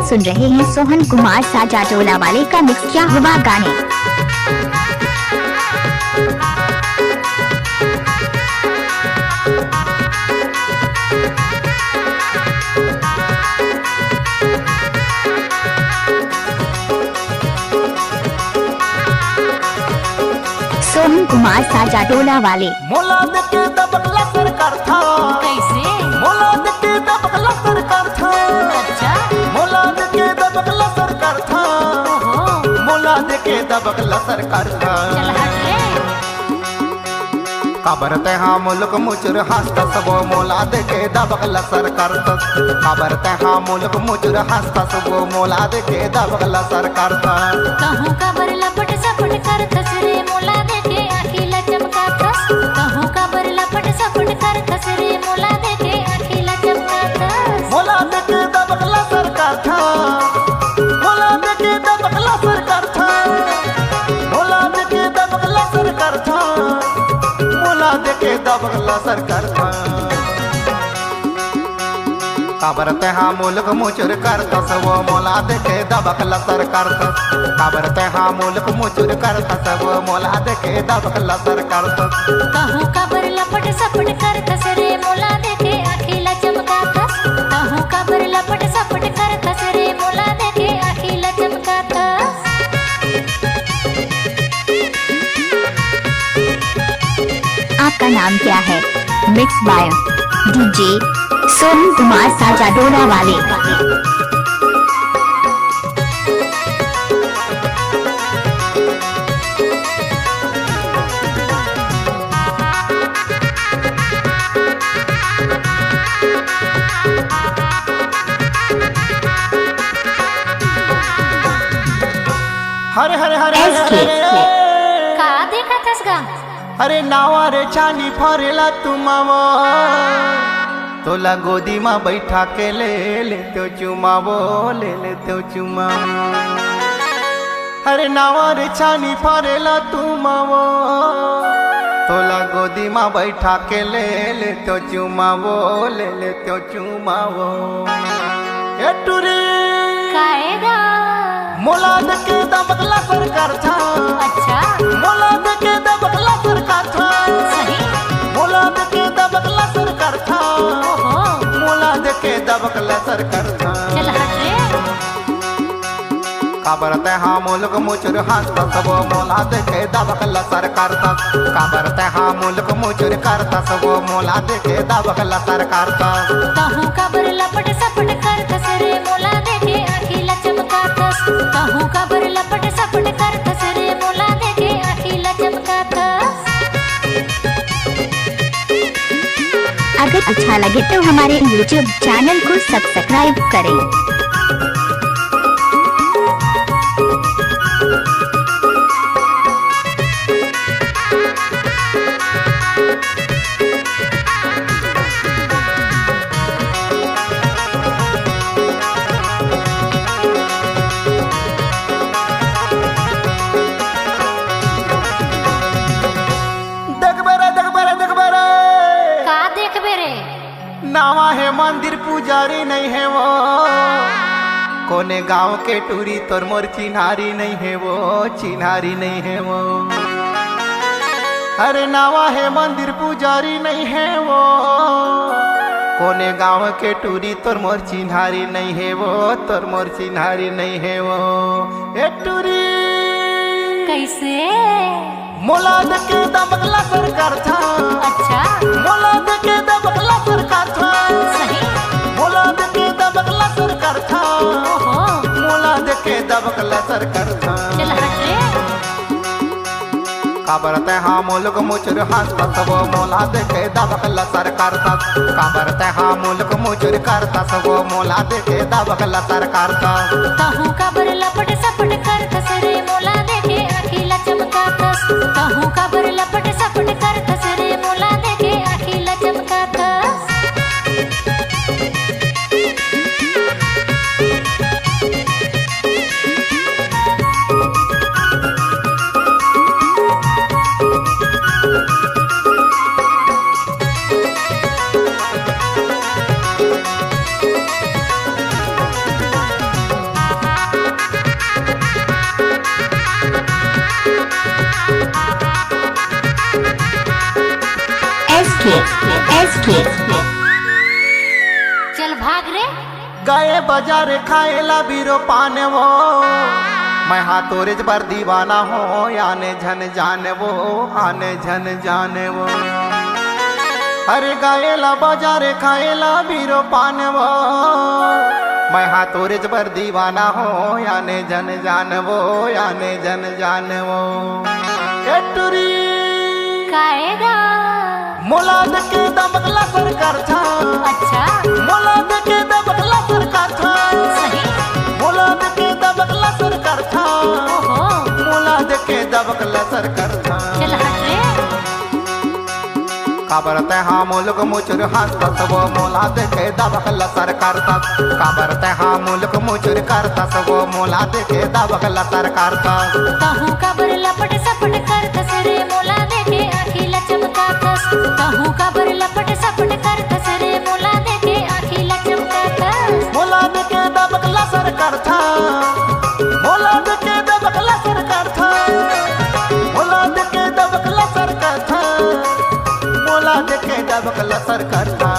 आप सुन रहे हैं सोहन कुमार साजाटोला वाले का मिक्स किया हुआ गाने। सोहन कुमार साजाटोला वाले। मोला देके दबकला सरकार था। कैसे? मोला देके दबकला सरकार था। अच्छा। मोला देके दबकला सरकार था। ओहो। मोला देके दबकला सरकार था। चल हट रे। काबरते हाँ मुल्क मुचुर हंसता सब मोला देके दबकला सरकार था। काबरते हाँ मुल्क मुचुर हंसता सब मोला देके दबकला सरकार था। कहूँ का बरला पट सपट कर खसरे मोला देके आखिला चमका खस। कहूँ का बरला पट सपट कर खसरे मोला देके आखिला चमका खस। मोला देके दबकला सरकार था। मोला देके दबकला सरकार था। मोला देके दबकला सरकार था। मोला देके दबकला सरकार था। काबरते हाँ मुल्क मुचुर करता सब मोला देके दबकला सरकार था। काबरते हाँ मुल्क मुचुर करता सब मोला देके दबकला सरकार था। कहूँ का बरला पट सपट कर खसरे मोला देके आखिला चमका खस। कहूँ का बरला पट सपट कर खसरे मोला देके आखिला चमका खस। आपका नाम क्या है? Mix by DJ Sohan Kumar Sajatola वाले। हरे हरे हरे SK का देखा थस गा? अरे नावा रे छानी फरेला तुमावा तोला गोदी माँ बैठा के ले तो चुमावो ले तो चुमावो। अरे नावा रे छानी फरेला तुमावो तोला गोदी माँ बैठा के ले तो चुमावो ले तो चुमावो। ए टूरी काएगा? मोला देके दबकला सरकार था। अच्छा। मोला देके दबकला सरकार था। सही। मोला देके दबकला सरकार था। ओहो। मोला देके दबकला सरकार था। चल हट रे। काबरते हाँ मुल्क मुचुर हंसता सब मोला देके दबकला सरकार था। काबरते हाँ मुल्क मुचुर करता सब मोला देके दबकला सरकार था। कहूँ का बरला पट सपट कर खसरे मोला देके आखिला चमका खस। कहूँ का बरला पट सपट कर खसरे मोला देके आखिला चमका खस। अगर अच्छा लगे तो हमारे YouTube चैनल को सब्सक्राइब करें। का देखबे रे? नावा है मंदिर पुजारी नहीं है वो कोने गांव के टूरी तोर मोर चिन्हारी नहीं है वो चिन्हारी नहीं है वो। अरे नावा है मंदिर पुजारी नहीं है वो कोने गांव के टूरी तोर मोर चिन्हारी नहीं है वो तोर मोर चिन्हारी नहीं है वो। ए टूरी कैसे? मोला देके दबकला सरकार था। अच्छा। मोला देके दबकला सरकार था। सही। मोला देके दबकला सरकार था। ओहो। मोला देके दबकला सरकार था। चल हट रे। काबरते हाँ मुल्क मुचुर हंसता सब मोला देके दबकला सरकार था। काबरते हाँ मुल्क मुचुर करता सब मोला देके दबकला सरकार था। कहूँ का बरला पट सपट कर खसरे मोला देके आखिला चमका खस। कहूँ का बरला पट सपट कर खसरे मोला देके आखिला चमका खस। प्ले। चल भाग रे। गए बाजार खाएला बीरो पाने वो, मैं हाथोरेज पर दीवाना हो, आने झन जाने वो, आने झन जाने वो। अरे गाएला बाजार खाएला बीरो पाने वो, मैं हाथोरेज पर दीवाना हो, आने झन जाने वो, आने झन जाने वो। एटुरी काएगा मोलाद के दबकला सरकार था, अच्छा मोलाद के दबकला सरकार था, सही। मोलाद के दबकला सरकार था, ओहो मोलाद के दबकला सरकार था। चल हट रे। काबरते हाँ मुल्क मुचुर हंसत वो, मोलाद के दबकला सरकार था। काबरते हाँ मुल्क मुचुर करतस वो, मोलाद के दबकला सरकार था। कहूँ का बर लपट सपट करतस रे, मोला देखे आखिला चमकातस। कहूँ का बर लपट सपट करतस रे, मोला देखे आखिला चमकातस। मोलाद के दबकला सरकार था, मोलाद के दबकला सरकार था, मोलाद के दबकला सरकार था, मोलाद के दबकला सरकार था।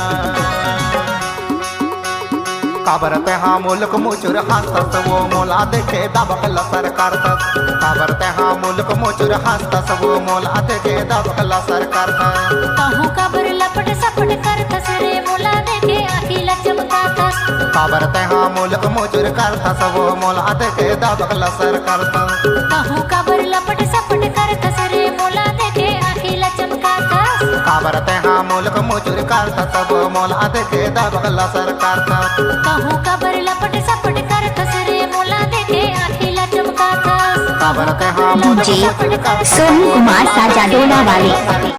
काबरते हाँ मुल्क मुचुर हंसत वो, मोलाद के दबकला सरकार था। काबरते हाँ मुल्क मुचुर हंसत वो, मोलाद के दबकला सरकार था। कहूँ का बर लपट सपट करतस रे, मोला देखे आखिला चमकातस। काबरते हाँ मुल्क मुचुर करतस वो, मोलाद के दबकला सरकार था। कहूँ का बर लपट सपट करतस रे, मोला देखे आखिला चमकातस। काबरते हाँ मुल्क मुचुर करतस वो, मोलाद के दबकला सरकार था। कहूँ का बर लपट सपट करतस रे, मोला देखे आखिला चमकातस। काबरते हाँ मुल्क डीजे मुचुर करतस सोनू वो, कुमार मोलाद के साजा डोला वाले। दबकला सरकार था।